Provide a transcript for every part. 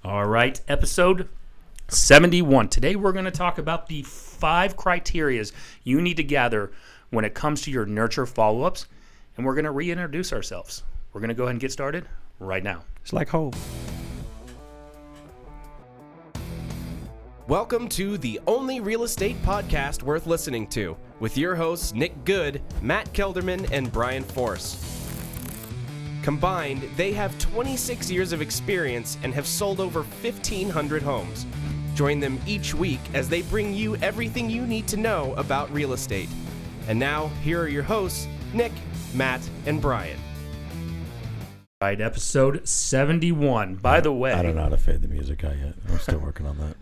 All right, episode 71. Today we're going to talk about the 5 criterias you need to gather when it comes to your nurture follow-ups, and we're going to reintroduce ourselves. We're going to go ahead and get started right now. It's like home. Welcome to the only real estate podcast worth listening to, with your hosts Nick Good, Matt Kelderman, and Brian Force. Combined, they have 26 years of experience and have sold over 1,500 homes. Join them each week as they bring you everything you need to know about real estate. And now, here are your hosts, Nick, Matt, and Brian. All right, episode 71. By the way, I don't know how to fade the music out yet. I'm still working on that.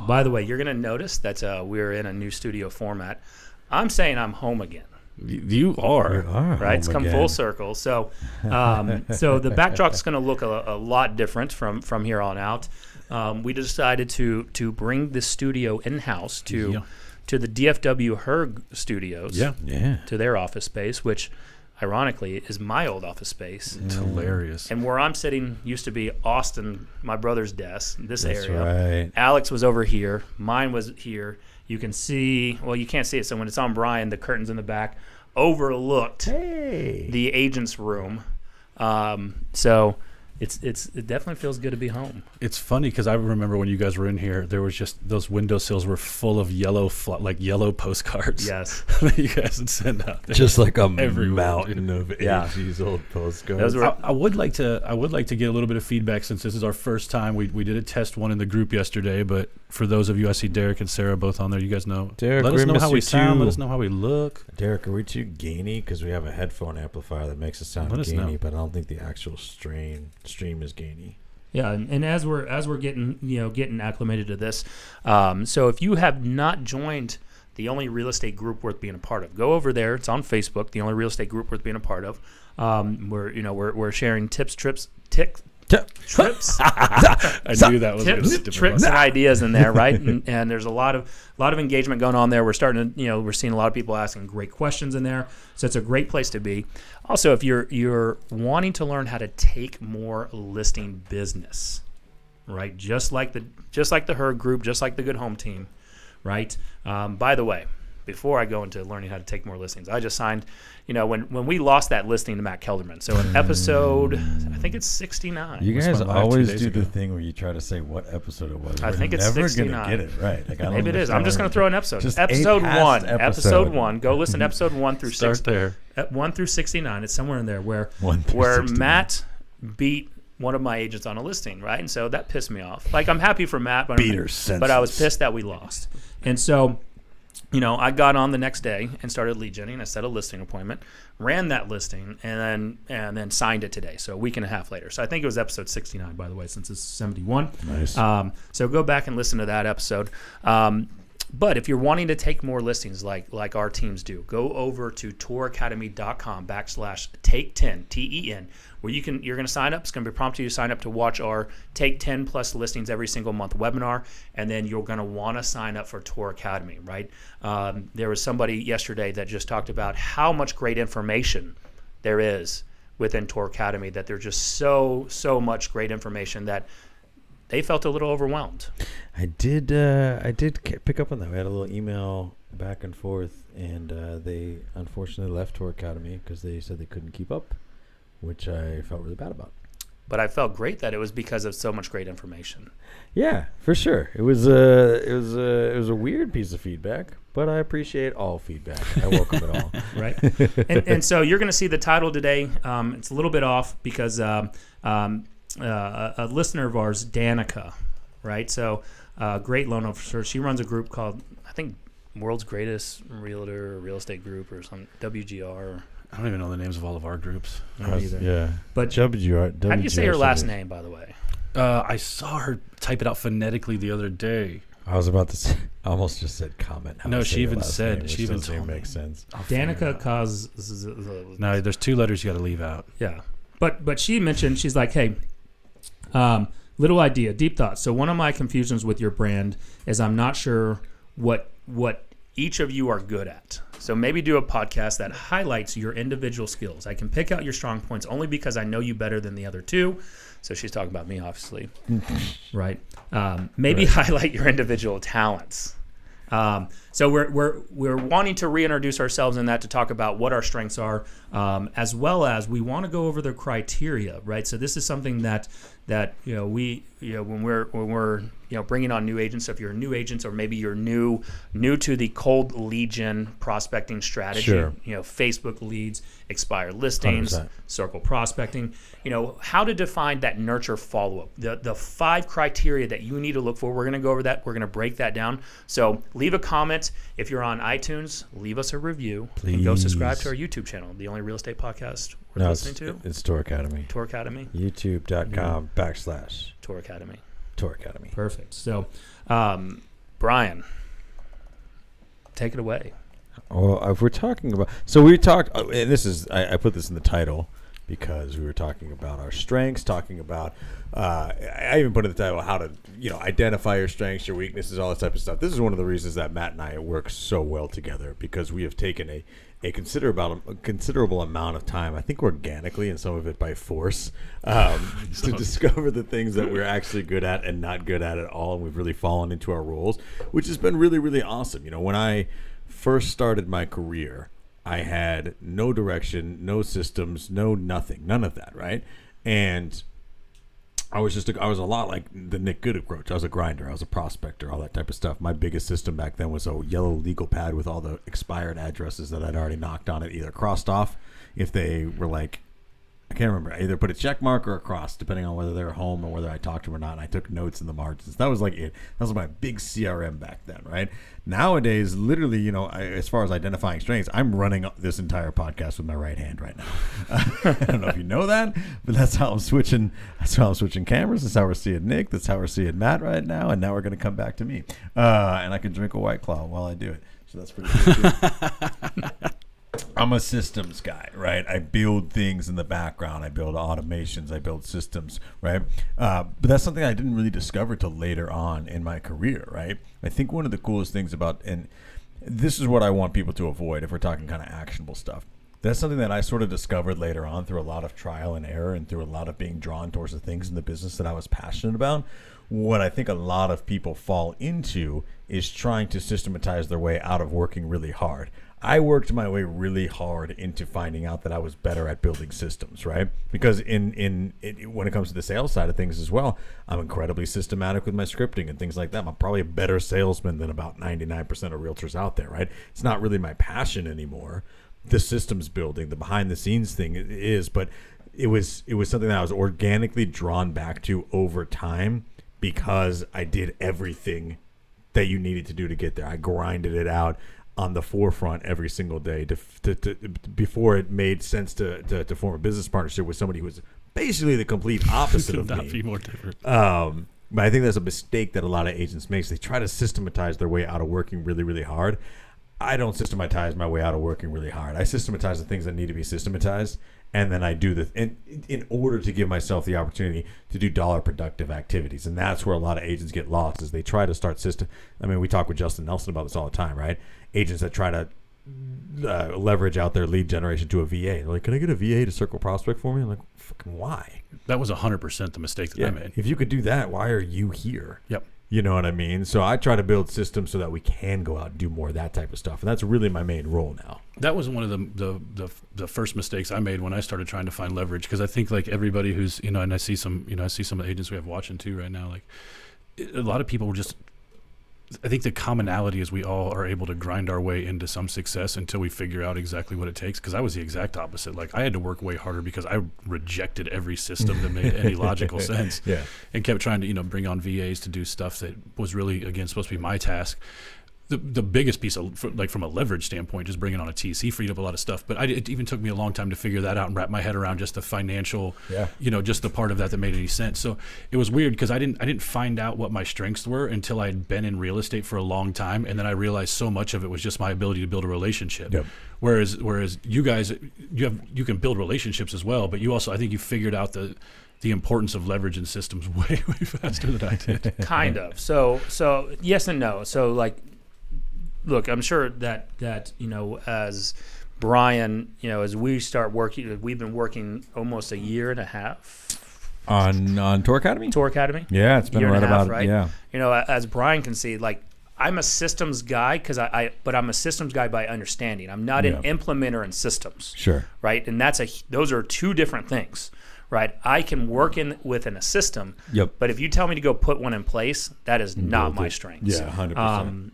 By the way, you're going to notice that we're in a new studio format. I'm saying I'm home again. You are. Right, it's come full circle. So, so the backdrop's going to look a lot different from here on out. We decided to bring this studio in-house to the DFW Herg Studios. Yeah. To their office space, which ironically is my old office space. It's hilarious. And where I'm sitting used to be Austin, my brother's desk. That's area. Right. Alex was over here. Mine was here. You can see, well, you can't see it, so when it's on Brian, the curtains in the back overlooked the agent's room. So it definitely feels good to be home. It's funny because I remember when you guys were in here, there was just those windowsills were full of yellow postcards. Yes. That you guys would send out there. Just like a everywhere, mountain of 80s old postcards. I would like to get a little bit of feedback since this is our first time. We did a test one in the group yesterday, but for those of you, I see Derek and Sarah both on there. You guys know. Derek, let us know how we sound. Let us know how we look. Derek, are we too gainy? Because we have a headphone amplifier that makes it sound gainy, but I don't think the actual stream is gainy. Yeah, and as we're getting acclimated to this, so if you have not joined the only real estate group worth being a part of, go over there. It's on Facebook. The only real estate group worth being a part of. We're sharing tips, trips. I knew that was tips, tricks, and ideas in there, right? and there's a lot of engagement going on there. We're starting to, we're seeing a lot of people asking great questions in there, so it's a great place to be. Also, if you're wanting to learn how to take more listing business, right? Just like the Herd Group, just like the Good Home Team, right? By the way, before I go into learning how to take more listings, I just signed, when we lost that listing to Matt Kelderman. So in episode, I think it's 69. You guys always do the thing where you try to say what episode it was. I think it's 69. Never going to get it right. Like, Maybe it is. I'm just going to throw an episode. Just episode 1. episode. Episode 1. Go listen to episode 1 through 6. Start there. 1 through 69. It's somewhere in there where 69. Matt beat one of my agents on a listing, right? And so that pissed me off. Like, I'm happy for Matt, but I was pissed that we lost. And so, I got on the next day and started lead genning. I set a listing appointment, ran that listing, and then signed it today. So a week and a half later. So I think it was episode 69, by the way, since it's 71. Nice. So go back and listen to that episode. But if you're wanting to take more listings like our teams do, go over to touracademy.com/take10, TEN, where you're going to sign up. It's going to be prompting you to sign up to watch our Take 10 plus listings every single month webinar, and then you're going to want to sign up for Tour Academy, right? There was somebody yesterday that just talked about how much great information there is within Tour Academy, that there's just so much great information that they felt a little overwhelmed. I did pick up on that. We had a little email back and forth, and they unfortunately left Tour Academy because they said they couldn't keep up, which I felt really bad about. But I felt great that it was because of so much great information. Yeah, for sure. It was a weird piece of feedback, but I appreciate all feedback. I welcome it all. Right. And so you're going to see the title today. It's a little bit off because a listener of ours, Danica, right? So great loan officer. She runs a group called, I think, World's Greatest Realtor or Real Estate Group or some WGR. I don't even know the names of all of our groups. Either. Yeah. But WGR, how do you say her last name, by the way? I saw her type it out phonetically the other day. I was about to say, I almost just said comment. No, she even said, she even told me. Makes sense. Danica Cause. No, there's 2 letters you got to leave out. Yeah. But she mentioned, she's like, hey, little idea, deep thoughts. So one of my confusions with your brand is I'm not sure what each of you are good at. So maybe do a podcast that highlights your individual skills. I can pick out your strong points only because I know you better than the other two. So she's talking about me, obviously, right? Maybe highlight your individual talents. So we're wanting to reintroduce ourselves in that to talk about what our strengths are, as well as we want to go over the criteria, right? So this is something that when we're bringing on new agents. So if you're a new agent, or maybe you're new to the cold lead gen prospecting strategy, Sure. Facebook leads, expired listings, 100%. circle prospecting, how to define that nurture follow-up, the 5 criteria that you need to look for. We're going to go over that. We're going to break that down. So leave a comment. If you're on iTunes, leave us a review. Please. And go subscribe to our YouTube channel, the only real estate podcast we're listening to. It's Tour Academy. Tour Academy. YouTube.com/Tour Tour Academy. Academy. Perfect. So, Brian, take it away. Well, if we're talking about, so we talked, and this is, I put this in the title because we were talking about our strengths, talking about, I even put in the title how to, identify your strengths, your weaknesses, all this type of stuff. This is one of the reasons that Matt and I work so well together, because we have taken a considerable amount of time, I think organically and some of it by force, to discover the things that we're actually good at and not good at all. And we've really fallen into our roles, which has been really, really awesome. When I first started my career, I had no direction, no systems, no nothing, none of that, right? And I was a lot like the Nick Good approach. I was a grinder, I was a prospector, all that type of stuff. My biggest system back then was a yellow legal pad with all the expired addresses that I'd already knocked on it, either crossed off if they were like, I can't remember, either put a check mark or a cross, depending on whether they were home or whether I talked to them or not. And I took notes in the margins. That was like it. That was my big CRM back then, right? Nowadays, literally, as far as identifying strengths, I'm running this entire podcast with my right hand right now. I don't know if you know that, but that's how I'm switching. That's how I'm switching cameras. That's how we're seeing Nick. That's how we're seeing Matt right now. And now we're going to come back to me. And I can drink a White Claw while I do it. So that's pretty good too. I'm a systems guy, right? I build things in the background. I build automations. I build systems, right? But that's something I didn't really discover till later on in my career, right? I think one of the coolest things about, and this is what I want people to avoid if we're talking kind of actionable stuff. That's something that I sort of discovered later on through a lot of trial and error and through a lot of being drawn towards the things in the business that I was passionate about. What I think a lot of people fall into is trying to systematize their way out of working really hard. I worked my way really hard into finding out that I was better at building systems, right? Because when it comes to the sales side of things as well, I'm incredibly systematic with my scripting and things like that. I'm probably a better salesman than about 99% of realtors out there, right? It's not really my passion anymore. The systems building, the behind the scenes thing is, but it was something that I was organically drawn back to over time because I did everything that you needed to do to get there. I grinded it out on the forefront every single day before it made sense to form a business partnership with somebody who was basically the complete opposite of me. Be more different. But I think that's a mistake that a lot of agents make. They try to systematize their way out of working really, really hard. I don't systematize my way out of working really hard. I systematize the things that need to be systematized, and then I do in order to give myself the opportunity to do dollar productive activities. And that's where a lot of agents get lost, is they try to start system. I mean, we talk with Justin Nelson about this all the time, right? Agents that try to leverage out their lead generation to a VA. They're like, can I get a VA to circle prospect for me? I'm like, fucking why? That was 100% the mistake that I made. If you could do that, why are you here? Yep. You know what I mean? So I try to build systems so that we can go out and do more of that type of stuff. And that's really my main role now. That was one of the first mistakes I made when I started trying to find leverage, because I think like everybody who's, and I see some of the agents we have watching too right now, like a lot of people were just, I think the commonality is we all are able to grind our way into some success until we figure out exactly what it takes. Because I was the exact opposite. Like I had to work way harder because I rejected every system that made any logical sense. Yeah. And kept trying to bring on VAs to do stuff that was really, again, supposed to be my task. The biggest piece of, like from a leverage standpoint, just bringing on a TC freed up a lot of stuff. But it even took me a long time to figure that out and wrap my head around just the financial, just the part of that made any sense. So it was weird because I didn't find out what my strengths were until I had been in real estate for a long time, and then I realized so much of it was just my ability to build a relationship. Yep. Whereas you guys, you can build relationships as well, but you also, I think you figured out the importance of leverage and systems way faster than I did. Kind of. So yes and no. So like, look, I'm sure that as Brian, as we start working, we've been working almost a year and a half on Tour Academy. Yeah, it's been right about right? Yeah. As Brian can see, like I'm a systems guy but I'm a systems guy by understanding. I'm not an implementer in systems. Sure. Right, and those are two different things. Right, I can work within a system. Yep. But if you tell me to go put one in place, that is not my strength. Yeah, 100%.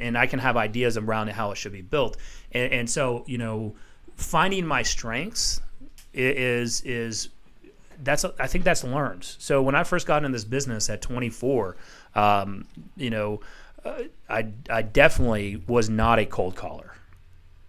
And I can have ideas around how it should be built, and so finding my strengths is I think that's learned. So when I first got in this business at 24, I definitely was not a cold caller.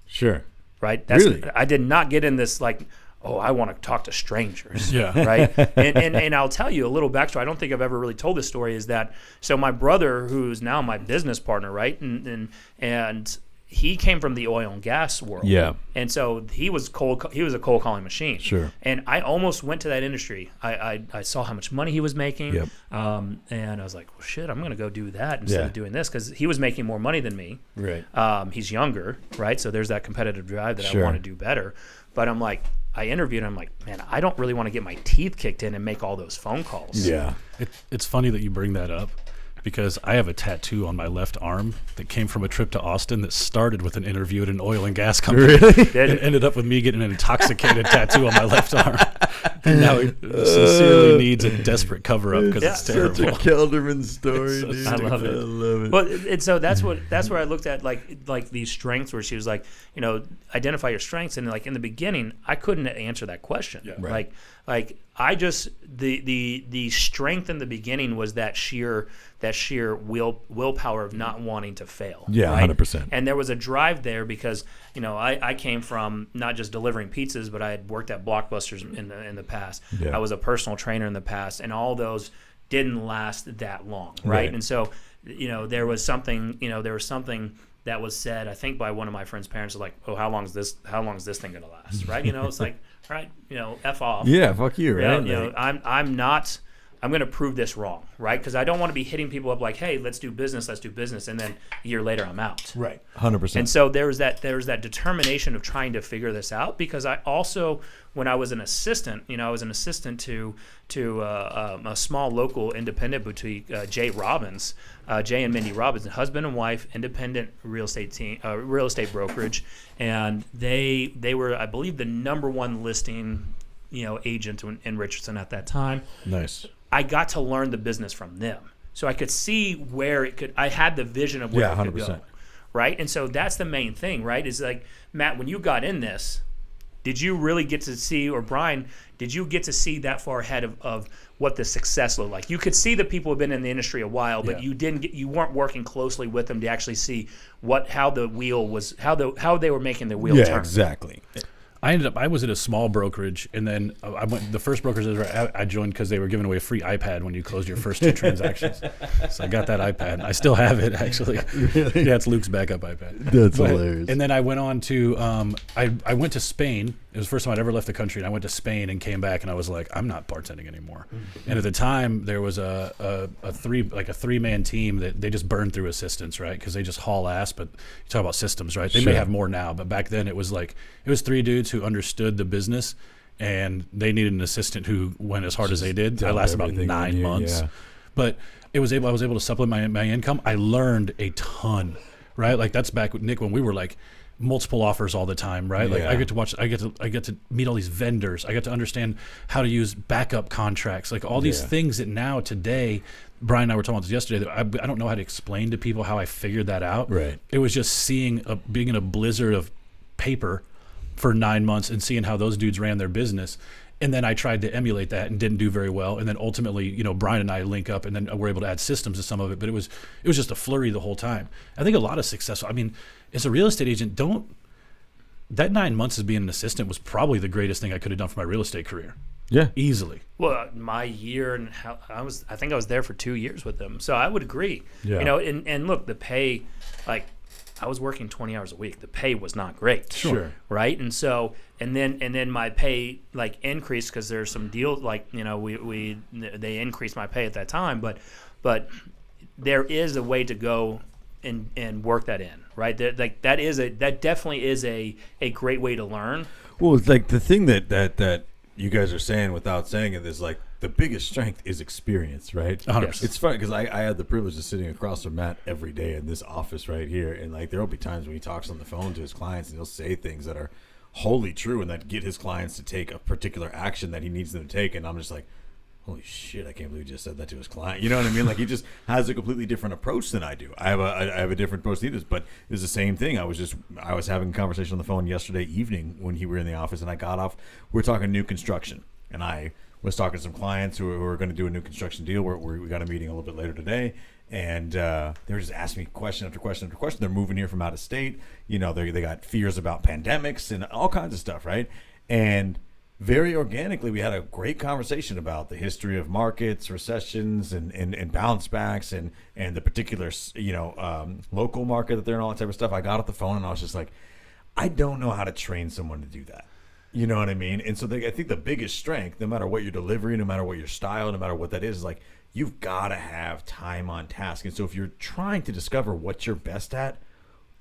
Sure. Right. Really? I did not get in this like, oh, I want to talk to strangers. Yeah. Right. and I'll tell you a little backstory. I don't think I've ever really told this story. Is that so? My brother, who's now my business partner, right, and he came from the oil and gas world. Yeah. And so he was a cold calling machine. Sure. And I almost went to that industry. I saw how much money he was making. Yep. And I was like, well, shit, I'm going to go do that instead of doing this, because he was making more money than me. Right. He's younger, right? So there's that competitive drive that Sure. I want to do better. But I'm like, I interviewed him. I'm like, man, I don't really want to get my teeth kicked in and make all those phone calls. Yeah. It's funny that you bring that up, because I have a tattoo on my left arm that came from a trip to Austin that started with an interview at an oil and gas company. Really? It ended up with me getting an intoxicated tattoo on my left arm. And now it sincerely needs a desperate cover-up because it's terrible. Such a Kelderman story, So dude. I love it. I love it. Well, and so that's where I looked at like these strengths, where she was like, identify your strengths, and like in the beginning, I couldn't answer that question. Yeah. Right. Like I just the strength in the beginning was that sheer willpower of not wanting to fail. Yeah, right? 100%. And there was a drive there because I came from not just delivering pizzas, but I had worked at Blockbusters in the past. Yeah. I was a personal trainer in the past, and all those didn't last that long, right? And so there was something that was said, I think, by one of my friend's parents, like, oh, how long is this thing gonna last, right? It's like, all right, F off. Yeah, fuck you, right? I'm going to prove this wrong, right? Because I don't want to be hitting people up like, hey, let's do business, and then a year later I'm out. Right, 100%. And so there was that determination of trying to figure this out, because I also, when I was an assistant, I was an assistant to a small local independent boutique, Jay and Mindy Robbins, husband and wife, independent real estate brokerage, and they were, I believe, the number one listing agent in Richardson at that time. Nice. I got to learn the business from them, so I could see where it could. I had the vision of where it could 100%. go, right? And so that's the main thing, right? Is like, Matt, when you got in this, did you really get to see, or Brian, did you get to see that far ahead of what the success looked like? You could see the people who have been in the industry a while, but you weren't working closely with them to actually see how the wheel was, how they were making the wheel turn. Yeah, exactly. I was at a small brokerage, and then I went. The first brokerage I joined because they were giving away a free iPad when you closed your first 2 transactions. So I got that iPad. I still have it, actually. Really? Yeah, it's Luke's backup iPad. That's hilarious. And then I went on to I went to Spain. It was the first time I'd ever left the country, and I went to Spain and came back, and I was like, I'm not bartending anymore. Mm-hmm. And at the time, there was a 3-man team that they just burned through assistants, right? Because they just haul ass. But you talk about systems, right? They may have more now, but back then it was 3 dudes who understood the business, and they needed an assistant who went as hard as they did. I lasted about 9 months, but I was able to supplement my income. I learned a ton, right? Like that's back with Nick when we were like multiple offers all the time, right? Like I get to meet all these vendors. I get to understand how to use backup contracts, like all these things that now today. Brian and I were talking about this yesterday. That I don't know how to explain to people how I figured that out. Right. It was just being in a blizzard of paper for 9 months and seeing how those dudes ran their business. And then I tried to emulate that and didn't do very well. And then ultimately, Brian and I link up, and then we're able to add systems to some of it. But it was just a flurry the whole time. I think a lot of success. I mean, as a real estate agent, that 9 months as being an assistant was probably the greatest thing I could have done for my real estate career. Yeah, easily. Well, my year and I think I was there for 2 years with them, so I would agree. Yeah. And look, the pay, like, I was working 20 hours a week. The pay was not great. Sure. Right? And so, and then my pay like increased because there's some deals like, they increased my pay at that time, but there is a way to go and work that in, right? That definitely is a great way to learn. Well, it's like the thing that you guys are saying without saying it is like the biggest strength is experience, right? 100%. It's funny because I had the privilege of sitting across from Matt every day in this office right here, and like there will be times when he talks on the phone to his clients and he'll say things that are wholly true and that get his clients to take a particular action that he needs them to take, and I'm just like, holy shit, I can't believe he just said that to his client. You know what I mean? Like he just has a completely different approach than I do. I have a different approach to this, but it's the same thing. I was having a conversation on the phone yesterday evening when he were in the office, and I got off. We're talking new construction, and I was talking to some clients who are going to do a new construction deal. We got a meeting a little bit later today, and they were just asking me question after question after question. They're moving here from out of state. You know, they got fears about pandemics and all kinds of stuff, right? And very organically, we had a great conversation about the history of markets, recessions, and bounce backs, and the particular, local market that they're in, all that type of stuff. I got off the phone and I was just like, I don't know how to train someone to do that. You know what I mean? And so I think the biggest strength, no matter what your delivery, no matter what your style, no matter what that is like you've got to have time on task. And so if you're trying to discover what you're best at,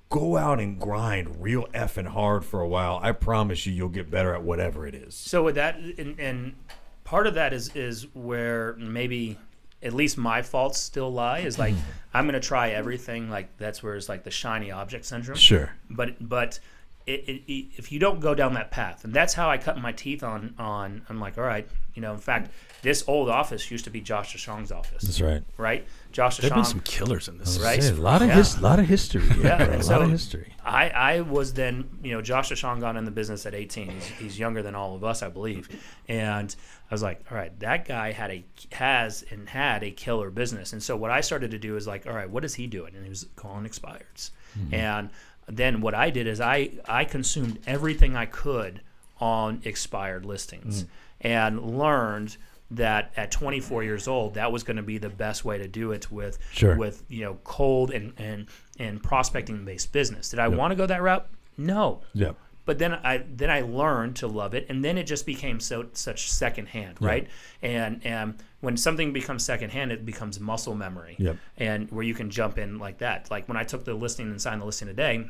go out and grind real effing hard for a while. I promise you'll get better at whatever it is. So with that, and part of that is where maybe at least my faults still lie, is like I'm going to try everything. Like that's where it's like the shiny object syndrome. Sure. But if you don't go down that path, and that's how I cut my teeth on I'm like, all right, in fact, this old office used to be Josh DeShong's office. That's right. Right? Josh DeShong. There've been some killers in this. Right? A lot of history. Yeah. A lot of history. I was then, Josh DeShong got in the business at 18. He's younger than all of us, I believe. And I was like, all right, that guy had a killer business. And so what I started to do is like, all right, what is he doing? And he was calling expireds. Mm-hmm. And then what I did is I consumed everything I could on expired listings and learned that at 24 years old, that was going to be the best way to do it with cold and prospecting based business. Did I want to go that route? No. Yeah. But then I learned to love it, and then it just became such secondhand, right? And when something becomes secondhand, it becomes muscle memory, and where you can jump in like that. Like when I took the listing and signed the listing today,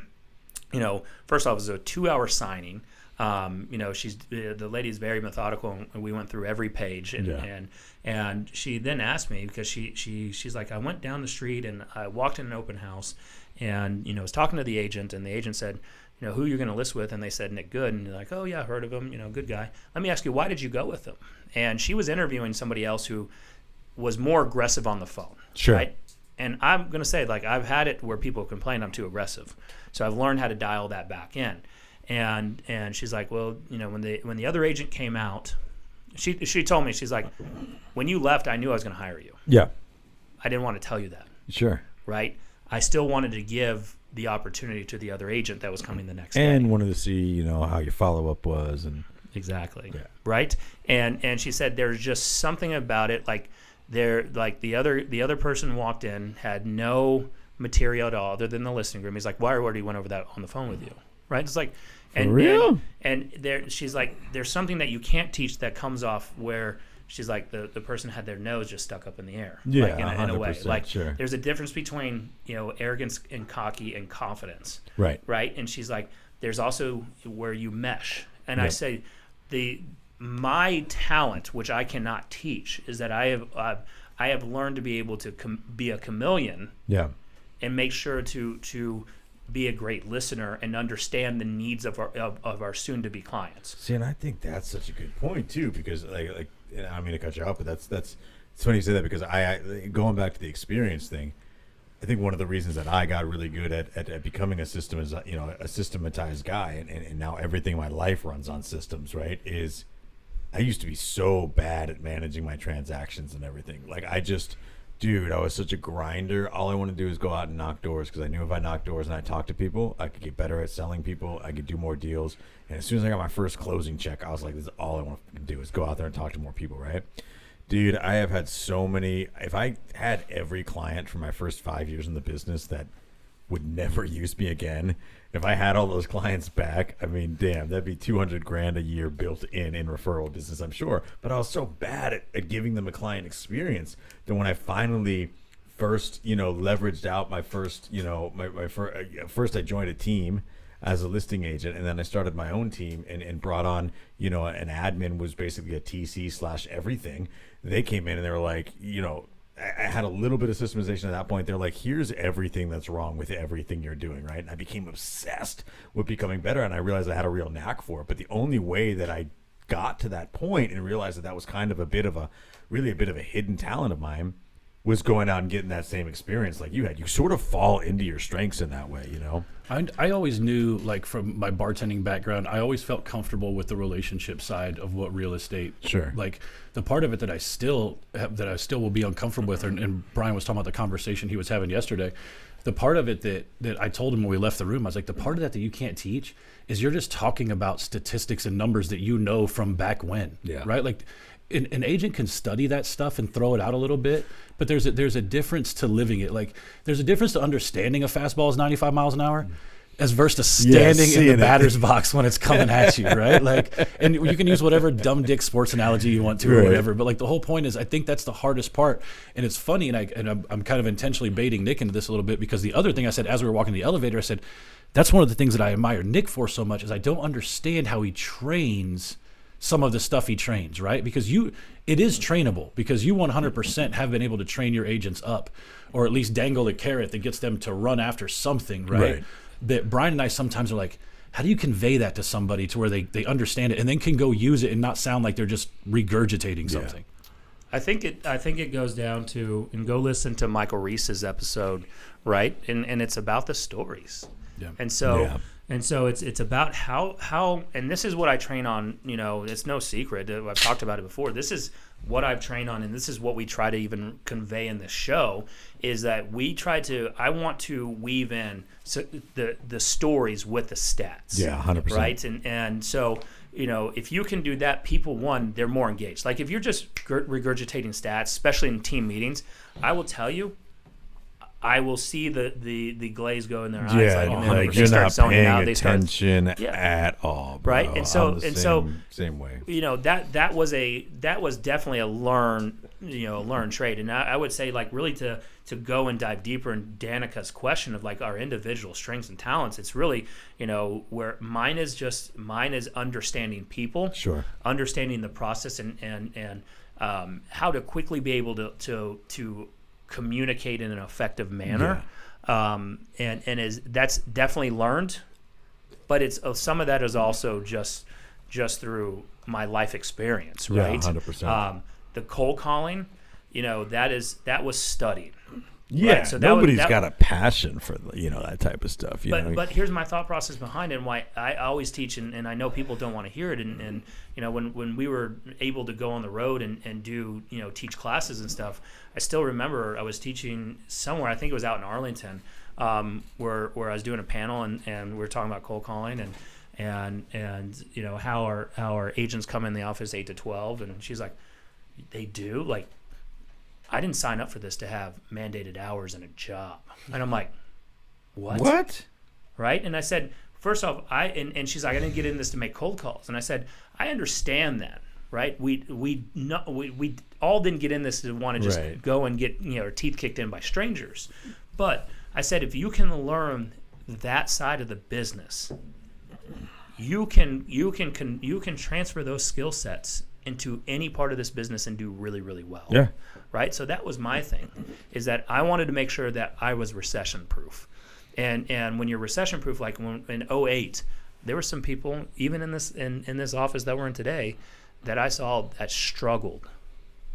first off, it was a 2-hour signing. The lady is very methodical, and we went through every page, and she then asked me, because she's like, I went down the street and I walked in an open house, and was talking to the agent, and the agent said, who you're going to list with, and they said Nick Good, and you're like, oh yeah, I heard of him, good guy. Let me ask you, why did you go with him? And she was interviewing somebody else who was more aggressive on the phone, sure, right? And I'm going to say, like, I've had it where people complain I'm too aggressive, so I've learned how to dial that back in. And she's like, well, when the other agent came out, she told me, she's like, when you left, I knew I was going to hire you. Yeah. I didn't want to tell you that. Sure. Right. I still wanted to give the opportunity to the other agent that was coming the next day. And wanted to see, how your follow up was, and exactly. Yeah. Right. And she said there's just something about it, like the other person walked in, had no material at all other than the listing agreement. He's like, well, I already went over that on the phone with you. Right. It's like, for real? And there, she's like, there's something that you can't teach that comes off where she's like, the person had their nose just stuck up in the air. Yeah, like in a way. Like, sure. There's a difference between, arrogance and cocky and confidence. Right. Right. And she's like, there's also where you mesh. And I say, my talent, which I cannot teach, is that I have learned to be able to be a chameleon. Yeah. And make sure to be a great listener and understand the needs of our soon-to-be clients. See, and I think that's such a good point too, because like I don't mean to cut you off, but that's it's funny you say that, because I going back to the experience thing, I think one of the reasons that I got really good at becoming a systematized guy, and now everything in my life runs on systems, right, is I used to be so bad at managing my transactions and everything. Like I was such a grinder. All I want to do is go out and knock doors, because I knew if I knocked doors and I talked to people, I could get better at selling people. I could do more deals. And as soon as I got my first closing check, I was like, this is all I want to do is go out there and talk to more people, right? Dude, I have had so many. If I had every client for my first 5 years in the business that would never use me again, if I had all those clients back, I mean, damn, that'd be $200,000 a year built in referral business, I'm sure. But I was so bad at giving them a client experience that when I finally first, leveraged out my first, first I joined a team as a listing agent, and then I started my own team and brought on, an admin was basically a TC / everything. They came in and they were like, I had a little bit of systemization at that point. They're like, here's everything that's wrong with everything you're doing, right? And I became obsessed with becoming better, and I realized I had a real knack for it. But the only way that I got to that point and realized that was kind of a bit of a hidden talent of mine was going out and getting that same experience like you had. You sort of fall into your strengths in that way, I always knew, like from my bartending background, I always felt comfortable with the relationship side of what real estate. Sure. Like the part of it that I still will be uncomfortable with, and Brian was talking about the conversation he was having yesterday. The part of it that I told him when we left the room, I was like, the part of that you can't teach is you're just talking about statistics and numbers that from back when. Yeah. Right. Like an agent can study that stuff and throw it out a little bit, but there's a difference to living it. Like there's a difference to understanding a fastball is 95 miles an hour as versus to standing in the batter's box when it's coming at you, right? Like, and you can use whatever dumb dick sports analogy you want to or whatever, but like the whole point is, I think that's the hardest part. And it's funny, and I'm kind of intentionally baiting Nick into this a little bit, because the other thing I said as we were walking the elevator, I said, that's one of the things that I admire Nick for so much is I don't understand how he trains some of the stuff he trains, right? Because it is trainable, because you 100% have been able to train your agents up, or at least dangle a carrot that gets them to run after something, right? That Brian and I sometimes are like, how do you convey that to somebody to where they understand it and then can go use it and not sound like they're just regurgitating something? I think it goes down to, and go listen to Michael Reese's episode, right? And it's about the stories. Yeah. And so it's about how and this is what I train on, it's no secret. I've talked about it before. This is what I've trained on, and this is what we try to even convey in this show, is that I want to weave in the stories with the stats. Yeah, 100%. Right? And so, if you can do that, people, they're more engaged. Like if you're just regurgitating stats, especially in team meetings, I will tell you, I will see the glaze go in their eyes. Like you're not paying attention at all, bro. Right, and so same way. That was definitely a learn trade, and I would say, like, really to go and dive deeper in Danica's question of like our individual strengths and talents. It's really where mine is understanding people, sure, understanding the process, and how to quickly be able to communicate in an effective manner, and that's definitely learned, but it's some of that is also just through my life experience, right? 100%. The cold calling, that was studied. Yeah, right? So nobody's got a passion for that type of stuff. But here's my thought process behind it, and why I always teach, and I know people don't want to hear it. And when we were able to go on the road and do teach classes and stuff, I still remember I was teaching somewhere. I think it was out in Arlington, where I was doing a panel, and we were talking about cold calling and how our agents come in the office 8 to 12, and she's like, they do, like, I didn't sign up for this to have mandated hours and a job. And I'm like, what? Right? And I said, first off, and she's like, I didn't get in this to make cold calls. And I said, I understand that, right? We all didn't get in this to want to just go and get our teeth kicked in by strangers. But I said, if you can learn that side of the business, you can transfer those skill sets into any part of this business and do really, really well. Yeah. Right? So that was my thing, is that I wanted to make sure that I was recession proof. And when you're recession proof, like in 2008, there were some people, even in this office that we're in today, that I saw that struggled.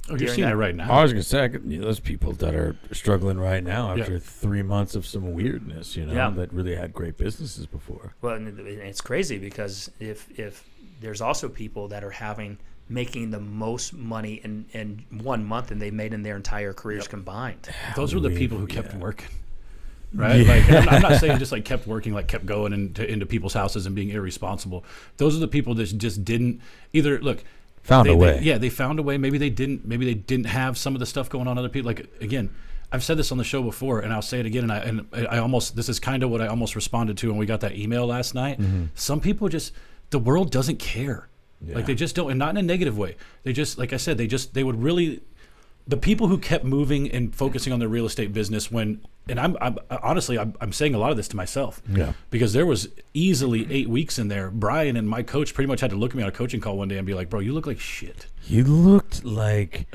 Oh, you're seeing it right now. I was going to say, those people that are struggling right now after 3 months of some weirdness, that really had great businesses before. Well, and it's crazy, because if there's also people that are making the most money in 1 month than they made in their entire careers combined. Those were the people who kept working, right? Like, I'm not saying just like kept working, like kept going into people's houses and being irresponsible. Those are the people that just didn't either found a way. Yeah, they found a way. Maybe they didn't have some of the stuff going on other people. Like, again, I've said this on the show before, and I'll say it again. And I almost, this is kind of what I almost responded to when we got that email last night. Mm-hmm. Some people the world doesn't care. Yeah. Like, they just don't, and not in a negative way. They just, like I said, they would really the people who kept moving and focusing on their real estate business and I'm honestly saying a lot of this to myself. Yeah. Because there was easily 8 weeks in there. Brian and my coach pretty much had to look at me on a coaching call one day and be like, bro, you look like shit. You looked like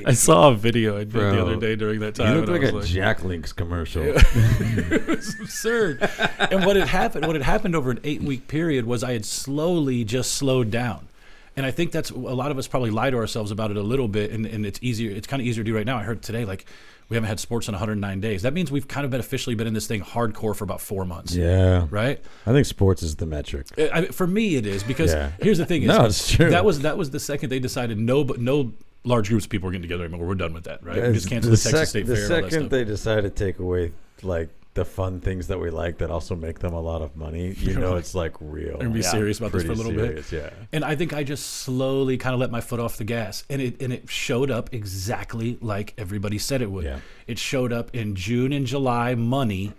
I saw a video I did the other day during that time. You look like a Jack Links commercial. It was absurd. And what had happened over an 8-week period was I had slowly just slowed down. And I think that's a lot of us probably lie to ourselves about it a little bit, and it's kind of easier to do right now. I heard today, like, we haven't had sports in 109 days. That means we've kind of officially been in this thing hardcore for about 4 months. Yeah. Right? I think sports is the metric. For me, it is, because here's the thing. It's true. That was the second they decided no large groups of people were getting together anymore. We're done with that, right? We just canceled the Texas State Fair. The and all that second stuff. they decide to take away, like, the fun things that we like that also make them a lot of money, it's like real. And be serious about this for a little bit. Yeah. And I think I just slowly kind of let my foot off the gas, and it showed up exactly like everybody said it would. Yeah. It showed up in June and July money,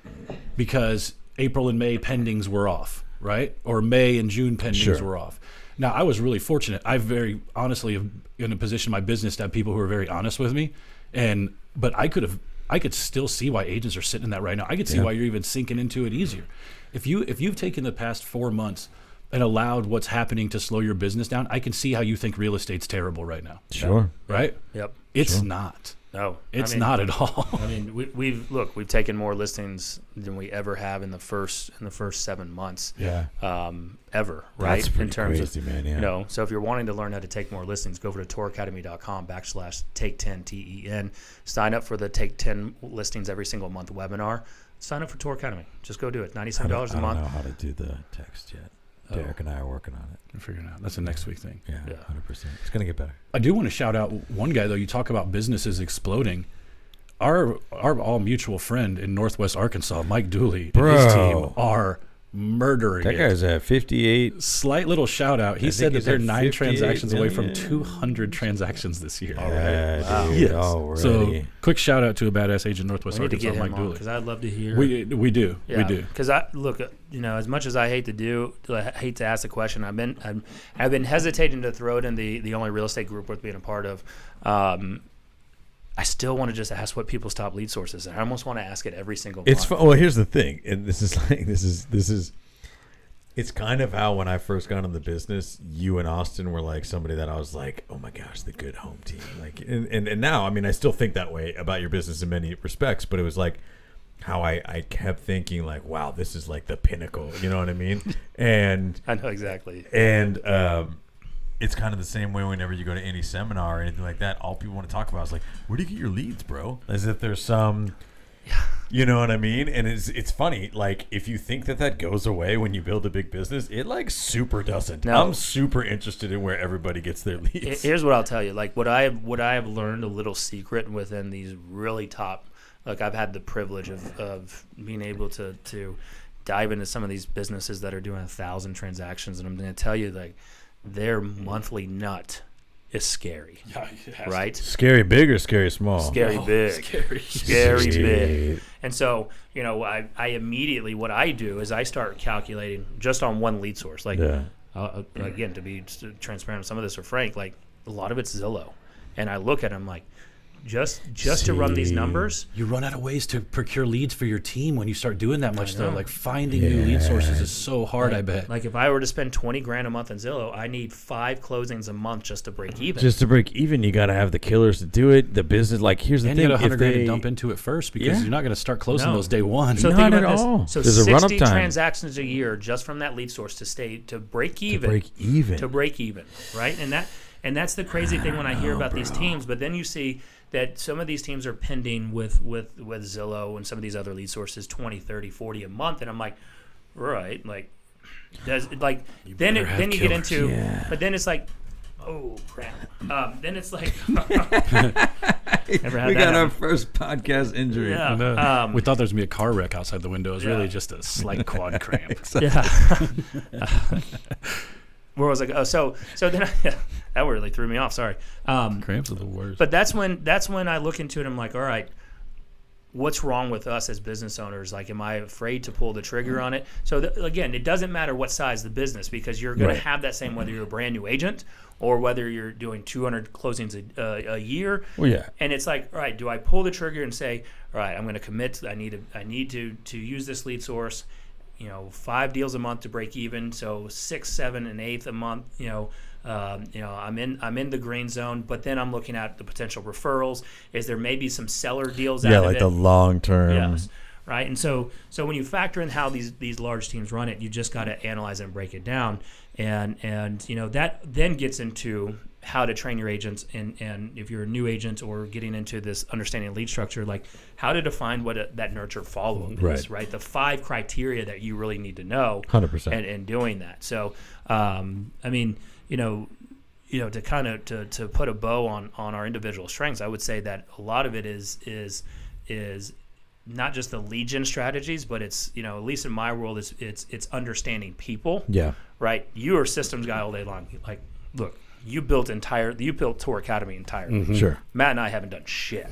because April and May pendings were off, right? Or May and June pendings were off. Now, I was really fortunate. I very honestly am in a position in my business to have people who are very honest with me, but I could still see why agents are sitting in that right now. I could see why you're even sinking into it easier. If you've taken the past 4 months and allowed what's happening to slow your business down, I can see how you think real estate's terrible right now. Sure. Right? Yep. It's not. No, it's not at all. I mean, we've taken more listings than we ever have in the first 7 months. Yeah. Ever, right? That's pretty in terms crazy, of, man. Yeah. So if you're wanting to learn how to take more listings, go over to touracademy.com/take10 TEN. Sign up for the Take 10 listings every single month webinar. Sign up for Tour Academy. Just go do it. $97 a month. I don't know how to do the text yet. Derek and I are working on it. We're figuring it out. That's a next week thing. Yeah, 100%. It's going to get better. I do want to shout out one guy, though. You talk about businesses exploding. Our all mutual friend in Northwest Arkansas, Mike Dooley, and his team are murdering that it. guy's at 58. Slight little shout out. He said that they're 9 transactions away from 200 transactions this year. Yeah, dude. Yes. Already. So quick shout out to a badass agent in Northwest We need to Arkansas, get Mike him on, Dooley. because I'd love to hear. We do. Because I look, as much as I hate to ask the question, I've been hesitating to throw it in the only real estate group worth being a part of. I still want to just ask what people's top lead sources are. I almost want to ask it every single month. Well, here's the thing, and this is it's kind of how when I first got in the business, you and Austin were like somebody that I was like, oh my gosh, the good home team. Like, and now, I mean, I still think that way about your business in many respects, but it was like how I kept thinking like, wow, this is like the pinnacle. You know what I mean? And I know exactly. And it's kind of the same way whenever you go to any seminar or anything like that. All people want to talk about is like, where do you get your leads, bro? As if there's some, you know what I mean? And it's funny. Like, if you think that goes away when you build a big business, it like super doesn't. No. I'm super interested in where everybody gets their leads. Here's what I'll tell you. Like, what I have learned, a little secret within these really top. Like, I've had the privilege of being able to dive into some of these businesses that are doing 1,000 transactions, and I'm going to tell you, like, their monthly nut is scary, right? Scary big or scary small? Scary big. Scary big. And so, I immediately, what I do is I start calculating just on one lead source. Like, again, to be transparent on some of this or frank, like, a lot of it's Zillow. And I look at them like, just to run these numbers. You run out of ways to procure leads for your team when you start doing that much though. Like, finding new lead sources is so hard, I bet. Like, if I were to spend $20,000 a month in Zillow, I need 5 closings a month just to break even. Just to break even, you got to have the killers to do it. The business, like, here's the thing. And you got $100,000 to dump into it first, because you're not going to start closing those day one. So not think at about this. all. So There's 60 a run-up time. transactions a year just from that lead source to break even. To break even, right? And that's the crazy thing when I hear about these teams. But then you see that some of these teams are pending with Zillow and some of these other lead sources 20, 30, 40 a month, and I'm like, right, like, then you get into, but then it's like, oh crap, then it's like, we got our first podcast injury. Yeah. We thought there was gonna be a car wreck outside the window. It was really just a slight quad cramp. Where was I? Oh, so then that really threw me off. Sorry. Cramps are the worst. But that's when I look into it. I'm like, all right, what's wrong with us as business owners? Like, am I afraid to pull the trigger on it? So again, it doesn't matter what size the business, because you're going to have that same whether you're a brand new agent or whether you're doing 200 closings a year. Well, yeah. And it's like, all right, do I pull the trigger and say, all right, I'm going to commit. I need to use this lead source. 5 deals a month to break even. So 6, 7, and 8 a month. I'm in the green zone, but then I'm looking at the potential referrals. Is there maybe some seller deals out of it? Yeah, like the long term. Yes, right. And so when you factor in how these large teams run it, you just got to analyze it and break it down. And that then gets into how to train your agents, and if you're a new agent or getting into this understanding lead structure, like how to define what that nurture follow-up is, right? The 5 criteria that you really need to know 100%. and doing that. So, to kind of to put a bow on our individual strengths, I would say that a lot of it is not just the lead gen strategies, but it's, at least in my world, it's understanding people. Yeah. Right. You are a systems guy all day long. Like, look, you built Tour Academy entirely. Mm-hmm. Sure. Matt and I haven't done shit.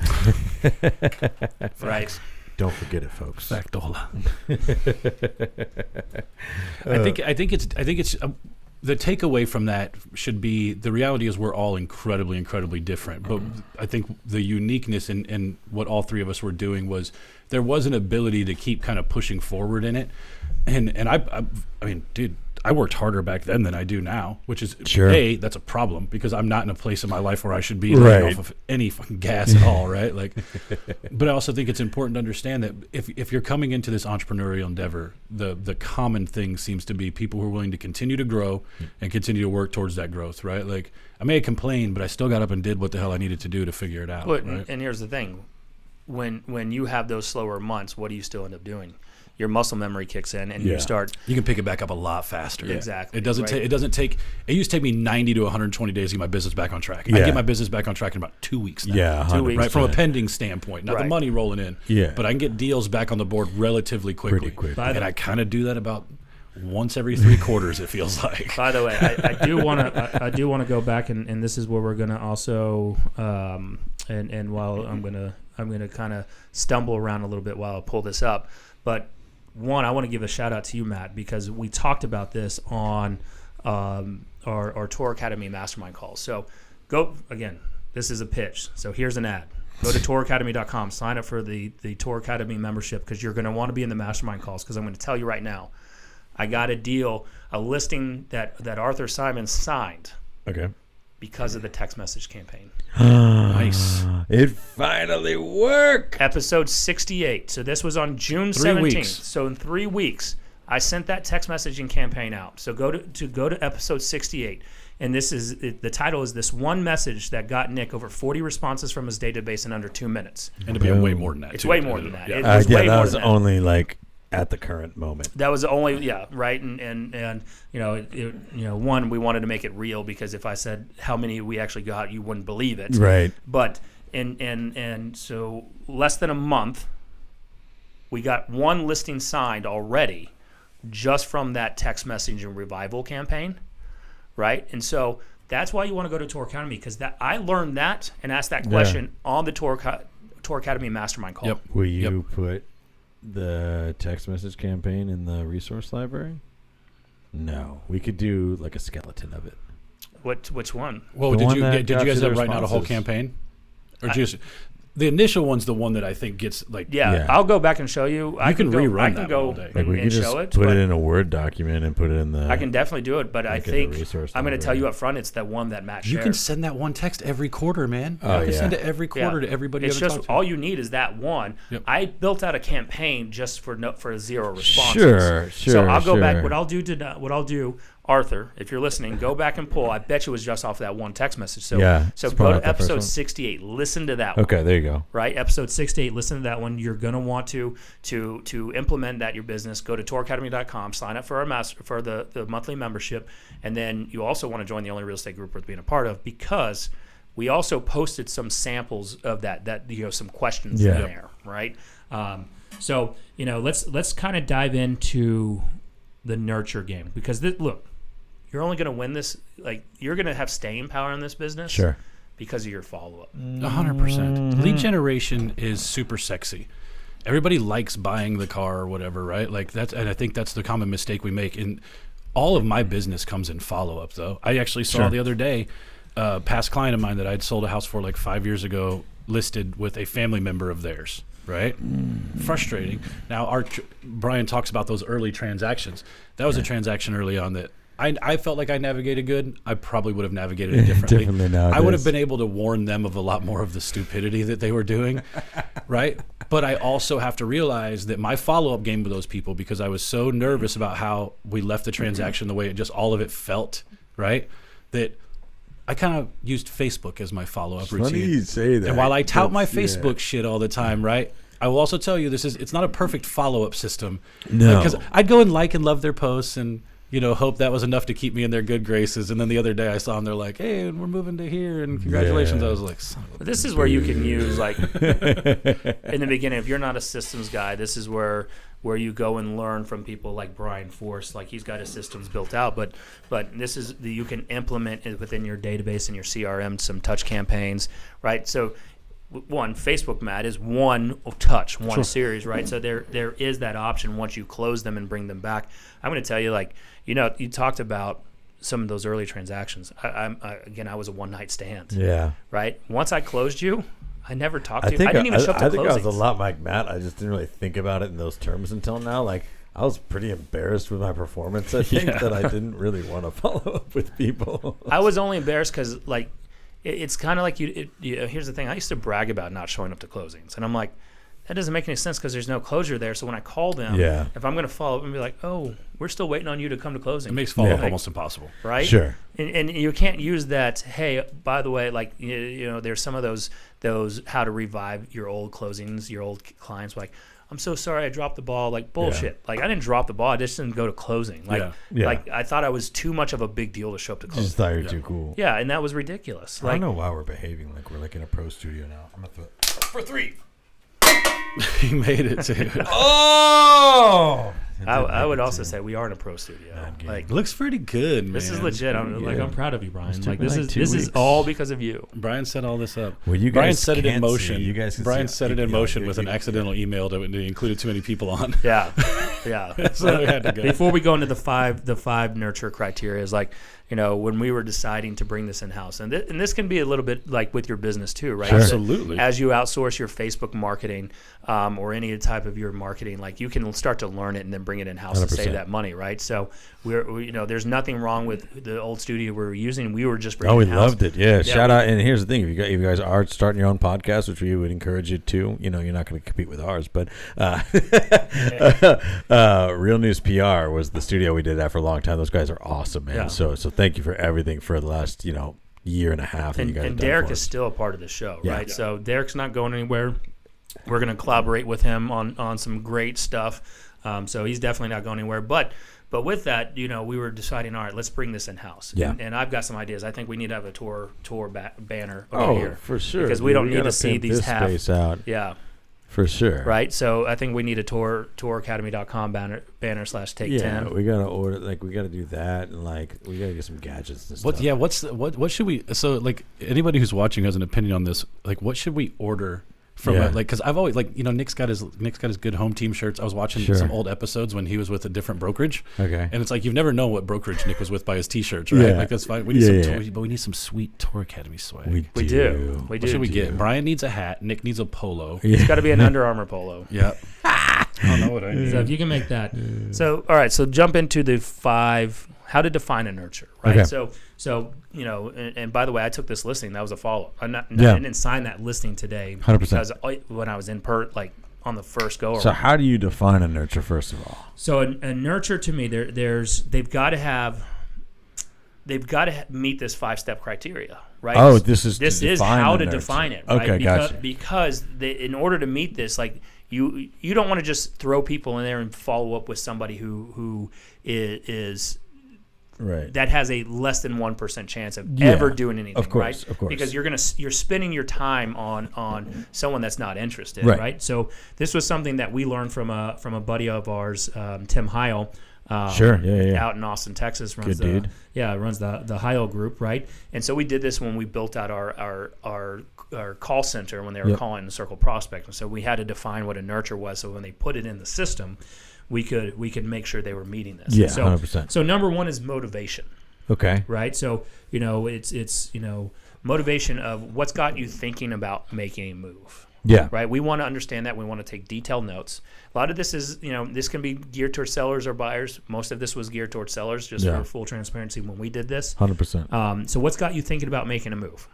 Right. Don't forget it, folks. Factola. I think it's the takeaway from that should be the reality is we're all incredibly, incredibly different. But I think the uniqueness in what all 3 of us were doing was there was an ability to keep kind of pushing forward in it. And I mean, dude, I worked harder back then than I do now, which is that's a problem because I'm not in a place in my life where I should be laying off of any fucking gas at all, right? Like, but I also think it's important to understand that if you're coming into this entrepreneurial endeavor, the common thing seems to be people who are willing to continue to grow and continue to work towards that growth, right? Like, I may have complained, but I still got up and did what the hell I needed to do to figure it out. But, right? And here's the thing: when you have those slower months, what do you still end up doing? Your muscle memory kicks in, and you can pick it back up a lot faster. Yeah. Exactly. It doesn't take. It used to take me 90 to 120 days to get my business back on track. I get my business back on track in about 2 weeks now. Yeah, 2 weeks, right, from a pending standpoint, not the money rolling in. Yeah, but I can get deals back on the board relatively quickly. Pretty quick. And I kind of do that about once every 3 quarters. It feels like. By the way, I do want to go back, and this is where we're going to also and while I'm gonna kind of stumble around a little bit while I pull this up, but. One, I want to give a shout out to you, Matt, because we talked about this on our Tour Academy mastermind calls. So go, again, this is a pitch. So here's an ad. Go to touracademy.com, sign up for the Tour Academy membership because you're going to want to be in the mastermind calls because I'm going to tell you right now, I got a listing that Arthur Simon signed. Okay. Because of the text message campaign. Nice. It finally worked. Episode 68. So this was on June 3 17th. weeks. So in 3 weeks, I sent that text messaging campaign out. So go to episode 68. And the title is This One Message That Got Nick Over 40 Responses from His Database in Under 2 Minutes. And to be way more than that. It's way more than that. Yeah. It was way that more was than only like at the current moment. That was only right, and one, we wanted to make it real because if I said how many we actually got, you wouldn't believe it. Right. But and so less than a month, we got 1 listing signed already, just from that text messaging revival campaign, right? And so that's why you want to go to Tour Academy because that I learned that and asked that question on the Tour Academy mastermind call. Yep. Will you put the text message campaign in the resource library? No, we could do like a skeleton of it. Which one? Well, did you guys end up writing out a whole campaign, or just the initial one's the one that I think gets like? Yeah. I'll go back and show you. I can rerun that one all day. Like we could just put it in a Word document and put it in the. I can definitely do it, but I think I'm going to tell you library. up front. It's that one that Matt shared. You can send that one text every quarter, man. Oh, you can send it every quarter to everybody. It's you just all you need is that one. Yep. I built out a campaign just for 0 responses. Sure. So I'll go back. What I'll do, Arthur, if you're listening, go back and pull. I bet you it was just off that one text message. So go to episode 68. Listen to that one. Okay, there you go. Right, episode 68. Listen to that one. You're going to want to implement that in your business. Go to touracademy.com. Sign up for our the monthly membership, and then you also want to join the Only Real Estate Group worth being a part of because we also posted some samples of that some questions in there. Right. So let's kind of dive into the nurture game because look. You're only going to win this, like you're going to have staying power in this business because of your follow-up. 100%. Lead generation is super sexy. everybody likes buying the car or whatever, right? Like and I think that's the common mistake we make. And all of my business comes in follow-up, though. I actually saw the other day, past client of mine that I'd sold a house for like 5 years ago listed with a family member of theirs, right? Frustrating. Now, Brian talks about those early transactions. That was a transaction early on that I felt like I navigated good. I probably would have navigated it differently. I would have been able to warn them of a lot more of the stupidity that they were doing, right? But I also have to realize that my follow-up game with those people, because I was so nervous about how we left the transaction, the way it just all of it felt, right? That I kind of used Facebook as my follow-up routine. Funny you say that. And while I tout my Facebook shit all the time, right? I will also tell you it's not a perfect follow-up system. No. Because I'd go and like and love their posts and hope that was enough to keep me in their good graces. And then the other day I saw them, they're like, hey, we're moving to here, and congratulations. I was like, son of a This is where you can use, like, in the beginning, if you're not a systems guy, this is where you go and learn from people like Brian Force. Like, he's got his systems built out, but this is you can implement it within your database and your CRM, some touch campaigns, right? So one, Facebook, Matt, is one touch, one series, right? So there is that option once you close them and bring them back. I'm going to tell you, like, you talked about some of those early transactions. I was a one-night stand. Yeah. Right? Once I closed you, I never talked to you. I didn't even show up to I think I was closings. a lot like Matt. I just didn't really think about it in those terms until now. Like, I was pretty embarrassed with my performance, I think, that I didn't really want to follow up with people. I was only embarrassed because, like, it's kind of like here's the thing. I used to brag about not showing up to closings. And I'm like, that doesn't make any sense because there's no closure there. So when I call them, if I'm going to follow up and be like, oh, we're still waiting on you to come to closing. It makes follow-up almost impossible. Right? Sure. And you can't use that, hey, by the way, like, there's some of those how to revive your old closings, your old clients, like, I'm so sorry I dropped the ball. Like, bullshit. Like, I didn't drop the ball. I just didn't go to closing. Like, like I thought I was too much of a big deal to show up to closing. Just thought you were too cool. Yeah, and that was ridiculous. I don't know why we're behaving like we're like in a pro studio now. I'm going to throw for 3. He made it too. Oh! I would also say we are in a pro studio. Like, It looks pretty good, man. this is legit. I'm proud of you, Brian. Like, this like 2 is weeks. all because of you. Brian set all this up. Well, you Brian guys set it in can't motion. see. You guys can Brian see. set it in Yeah, motion you- with an you- accidental email that included too many people on. Yeah, yeah. So we had to go. Before we go into the five nurture criteria, is like, when we were deciding to bring this in house, and this can be a little bit like with your business too, right? Sure. So Absolutely. as you outsource your Facebook marketing or any type of your marketing, like, you can start to learn it and then bring it in house to 100%. save that money, right? So we there's nothing wrong with the old studio we were using. We were just Oh, bringing we it in-house. loved it. Yeah. Shout out. And here's the thing. If you guys are starting your own podcast, which we would encourage you to, you're not going to compete with ours, but Real News PR was the studio we did that for a long time. Those guys are awesome, man. Yeah. So thank you for everything for the last, year and a half. That you guys And have done Derek for is us. still a part of the show, Yeah. right? So Derek's not going anywhere. We're going to collaborate with him on some great stuff. So he's definitely not going anywhere. But with that, we were deciding, all right, let's bring this in house. Yeah. And I've got some ideas. I think we need to have a tour banner over here. For sure. Because we don't need gotta to see pimp these this half. space out. Yeah. For sure. Right. So I think we need a touracademy.com banner /take 10. Yeah, we gotta order. Like, we gotta do that, and like, we gotta get some gadgets and stuff. What should we? So, like, anybody who's watching has an opinion on this. Like, what should we order from because I've always Nick's got his good home team shirts. I was watching some old episodes when he was with a different brokerage. Okay. And it's like, you've never known what brokerage Nick was with by his t-shirts, right? Yeah. Like, that's fine. We need but we need some sweet Tour Academy swag. We do. What should we get? Brian needs a hat. Nick needs a polo. It's got to be an Under Armour polo. Yeah. I don't know what I need. So if you can make that. So, all right. So jump into the 5, how to define a nurture, right? Okay. So and by the way, I took this listing. That was a follow-up. I didn't sign that listing today 100%. because when I was in on the first go around. So how do you define a nurture, first of all? So a nurture, to me, they've got to meet this 5-step criteria, right? Oh, this is how to the nurture. define it, right? Okay, gotcha. Because in order to meet this, like, you don't want to just throw people in there and follow up with somebody who is Right. that has a less than 1% chance of ever doing anything, of course, right? Of course. Because you're spending your time on someone that's not interested, Right. right? So this was something that we learned from a buddy of ours, Tim Heil. Sure. Yeah. Out in Austin, Texas, runs Good dude. runs the Hio group, right? And so we did this when we built out our call center when they were calling the circle prospect. And so we had to define what a nurture was. So when they put it in the system, we could make sure they were meeting this. Yeah, so, 100%. So number one is motivation. Okay. Right. So it's motivation of what's got you thinking about making a move. Yeah. Right. We want to understand that. We want to take detailed notes. A lot of this is, this can be geared towards sellers or buyers. Most of this was geared towards sellers, just for full transparency when we did this. 100%. So what's got you thinking about making a move?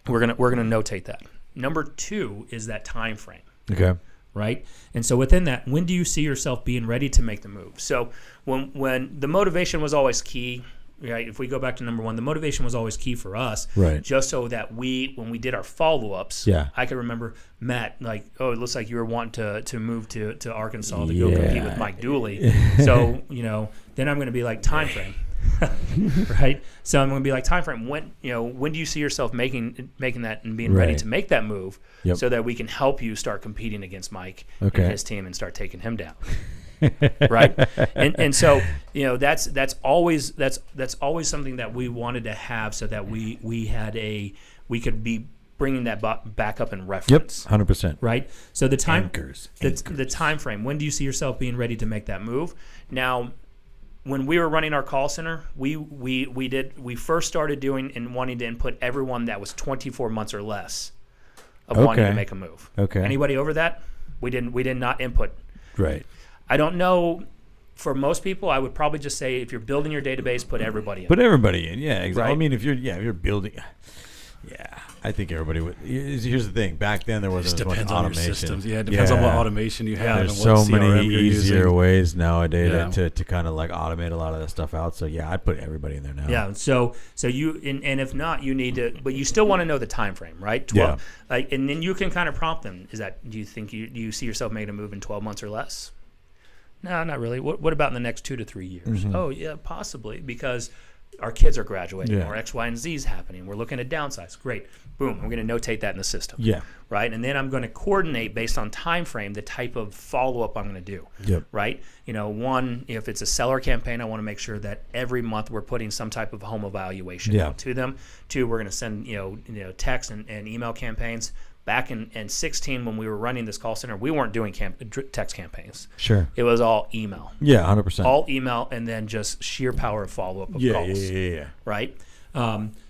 We're gonna notate that. Number two is that time frame. Okay. Right. And so within that, when do you see yourself being ready to make the move? So when the motivation was always key. Right. If we go back to number one, the motivation was always key for us. Right. Just so that when we did our follow-ups, I could remember Matt, like, it looks like you were wanting to move to Arkansas to go compete with Mike Dooley. So, then I'm going to be like, time frame. Right. So I'm going to be like, time frame. When do you see yourself making that and being ready to make that move so that we can help you start competing against Mike and his team and start taking him down. Right. And so, that's always something that we wanted to have so that we could be bringing that back up in reference. Yep. 100%. Right. So the time Anchors. The time frame, when do you see yourself being ready to make that move? Now, when we were running our call center, we first started doing and wanting to input everyone that was 24 months or less of wanting to make a move. Okay. Anybody over that? We did not input. Right. I don't know. For most people, I would probably just say if you're building your database, put everybody in. Put everybody in. Yeah, exactly. Right? I mean, if you're building, I think everybody would. Here's the thing. Back then, there wasn't as much depends on your automation. systems. Yeah, it depends on what automation you have. There's and what so many CRM you're easier using. ways nowadays to kind of like automate a lot of that stuff out. So I'd put everybody in there now. Yeah. So you and if not, you need to, but you still want to know the time frame, right? 12. Like, and then you can kind of prompt them. Do you think do you see yourself making a move in 12 months or less? No, not really. What about in the next 2 to 3 years? Mm-hmm. Oh, yeah, possibly, because our kids are graduating or X, Y, and Z is happening. We're looking at downsize. Great. Boom. I'm going to notate that in the system. Yeah. Right? And then I'm going to coordinate based on time frame the type of follow-up I'm going to do. Yep. Right? One, if it's a seller campaign, I want to make sure that every month we're putting some type of home evaluation out to them. 2, we're going to send, text and email campaigns. Back in 16, when we were running this call center, we weren't doing text campaigns. Sure. It was all email. Yeah, 100%. All email, and then just sheer power of follow-up of calls. Yeah. Right?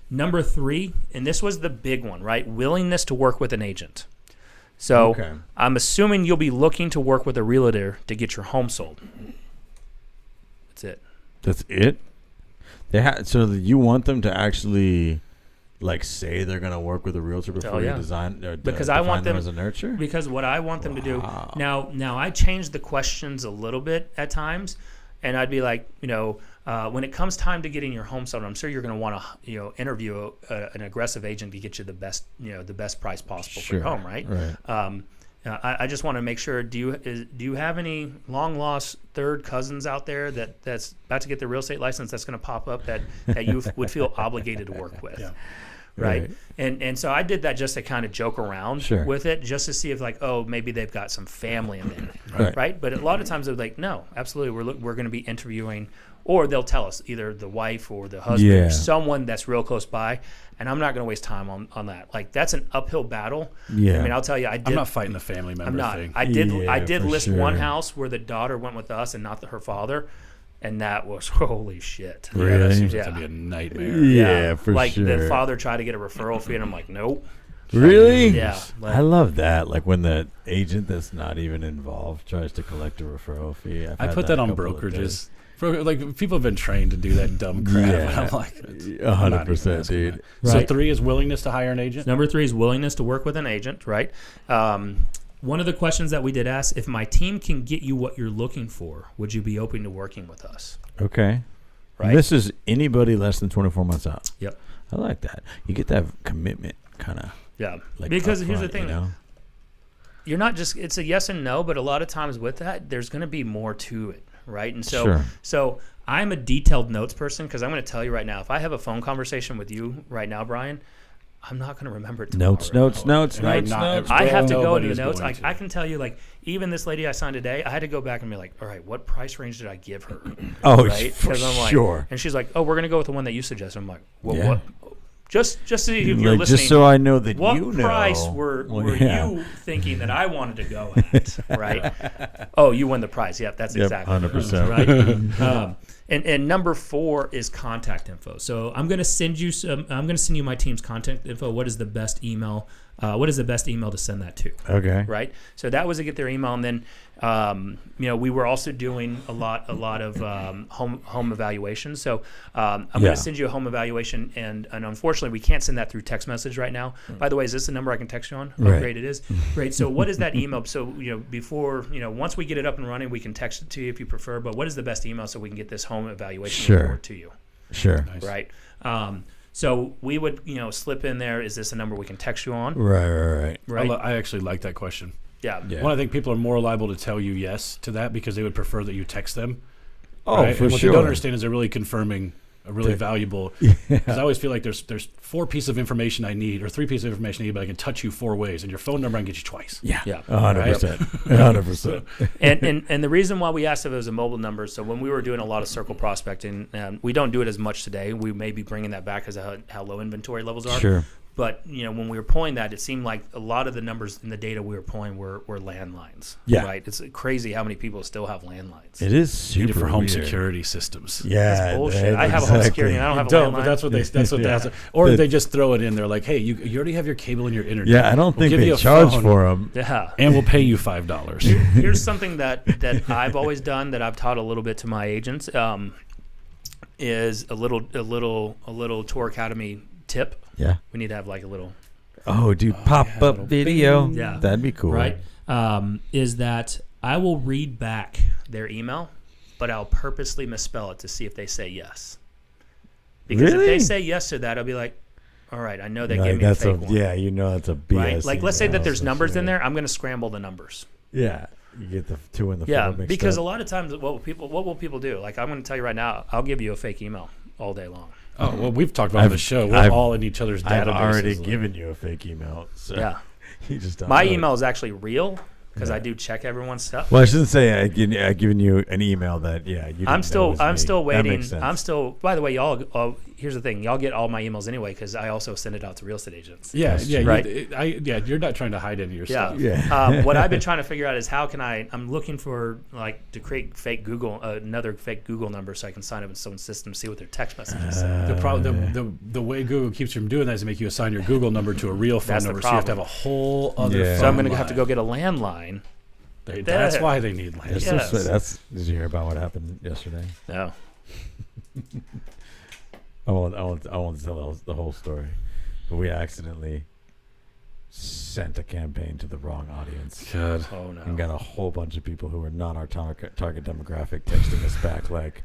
Number 3, and this was the big one, right? Willingness to work with an agent. So I'm assuming you'll be looking to work with a realtor to get your home sold. That's it. That's it? So you want them to actually like say they're going to work with a realtor before you design or because I want them as a nurture? Because what I want them to do now I changed the questions a little bit at times, and I'd be like, when it comes time to getting your home sold, I'm sure you're going to want to interview an aggressive agent to get you the best price possible for your home, right? I just want to make sure. Do you have any long lost third cousins out there that's about to get their real estate license that's going to pop up that you would feel obligated to work with? Yeah. Right. And so I did that just to kind of joke around with it, just to see if maybe they've got some family in there. Right. But a lot of times they're like, no, absolutely. We're going to be interviewing, or they'll tell us either the wife or the husband or someone that's real close by. And I'm not going to waste time on that. Like, that's an uphill battle. Yeah. I mean, I'll tell you, I'm not fighting the family member thing. I did list one house where the daughter went with us and not her father. And that was holy shit. Really? That seems like to be a nightmare. Yeah, for like sure. the father tried to get a referral fee, and I'm like, nope. Really? Yeah. I love that. Like when the agent that's not even involved tries to collect a referral fee. I put that on brokerages. Like people have been trained to do that dumb crap. Yeah. I'm like, 100%, dude. Right. So 3 is willingness to hire an agent. Number 3 is willingness to work with an agent. Right. One of the questions that we did ask, if my team can get you what you're looking for, would you be open to working with us? Okay. Right. And this is anybody less than 24 months out. Yep. I like that. You get that commitment kind of. Yeah. Like because here's the thing. You're not just, it's a yes and no, but a lot of times with that, there's going to be more to it. Right. And so I'm a detailed notes person, because I'm going to tell you right now, if I have a phone conversation with you right now, Brian, I'm not going to remember it tomorrow. Notes. I have to go into the Nobody's notes. going to. I can tell you, like, even this lady I signed today, I had to go back and be like, all right, what price range did I give her? Oh, right? for I'm like, sure. and she's like, oh, we're going to go with the one that you suggested. I'm like, well, Yeah. what? Just so if you're Like, listening, just so I know that what you know. price were Yeah. you thinking that I wanted to go at, right? Oh, you won the prize. Yep, that's exactly 100%. right. And number 4 is contact info. So I'm going to send you my team's contact info. What is the best email? What is the best email to send that to? Okay. Right. So that was to get their email, and then we were also doing a lot of home evaluations. So I'm going to send you a home evaluation, and unfortunately we can't send that through text message right now. By the way, is this the number I can text you on? Oh, Right. great, it is. Great. So what is that email? So before once we get it up and running, we can text it to you if you prefer. But what is the best email so we can get this home evaluation report to you? Sure. Nice. Right. So we would slip in there. Is this a number we can text you on? Right. Right. I actually like that question. Yeah. One, I think people are more liable to tell you yes to that because they would prefer that you text them. Oh, right? for and what sure. they don't understand is they're really confirming a really valuable. Because I always feel like there's 4 pieces of information I need, or 3 pieces of information I need, but I can touch you 4 ways, and your phone number I can get you twice. Yeah. 100%. 100%. And the reason why we asked if it was a mobile number, so when we were doing a lot of circle prospecting, we don't do it as much today. We may be bringing that back because of how low inventory levels are. Sure. But when we were pulling that, it seemed like a lot of the numbers in the data we were pulling were landlines. Yeah. Right. It's crazy how many people still have landlines. It is Need super it for home weird. security systems. Yeah. That's bullshit. I have a home security and I don't have a Don't, landline. but that's what they. That's what Yeah. they. Or they just throw it in there like, hey, you already have your cable and your internet. Yeah, I don't We'll think give you they a charge phone, for them. Yeah. and we'll pay you $5. Here's something that I've always done that I've taught a little bit to my agents is a little Tour Academy tip. Yeah. We need to have like a little Oh, dude, pop-up video. bing. Yeah. That'd be cool. right. Is that I will read back their email, but I'll purposely misspell it to see if they say yes. Because Really? if they say yes to that, I'll be like, all right, I know they Like, gave me a that's fake one. Yeah, that's a BS. Right? Like, let's say that email, there's for numbers sure. in there. I'm going to scramble the numbers. Yeah. You get the 2 and the 4 Yeah, mixed because up. a lot of times, what will people do? Like, I'm going to tell you right now, I'll give you a fake email all day long. Oh well, we've talked about it on the show. We're I've- all in each other's databases. I've already like- given you a fake email. So Yeah. you just don't My know it. email is actually real because Yeah. I do check everyone's stuff. Well, I shouldn't say I've given you an email that, you didn't I'm know still was me. still That waiting. makes sense. I'm still. By the way, y'all. Here's the thing. Y'all get all my emails anyway because I also send it out to real estate agents. Yeah, That's yeah, true. Right. You're not trying to hide any of your Yeah. stuff. Yeah. What I've been trying to figure out is how can I'm looking for to create fake another fake Google number so I can sign up in someone's system, see what their text messages say. The problem, the way Google keeps you from doing that is to make you assign your Google number to a real phone That's the number, so you have to have a problem. whole other. Yeah. So I'm phone going to have to line. go get a landline. That's why they need That's land. Yes. did you hear about what happened yesterday? No. I won't tell the whole story, but we accidentally sent a campaign to the wrong audience God. Oh no. and got a whole bunch of people who were not our target demographic texting us back like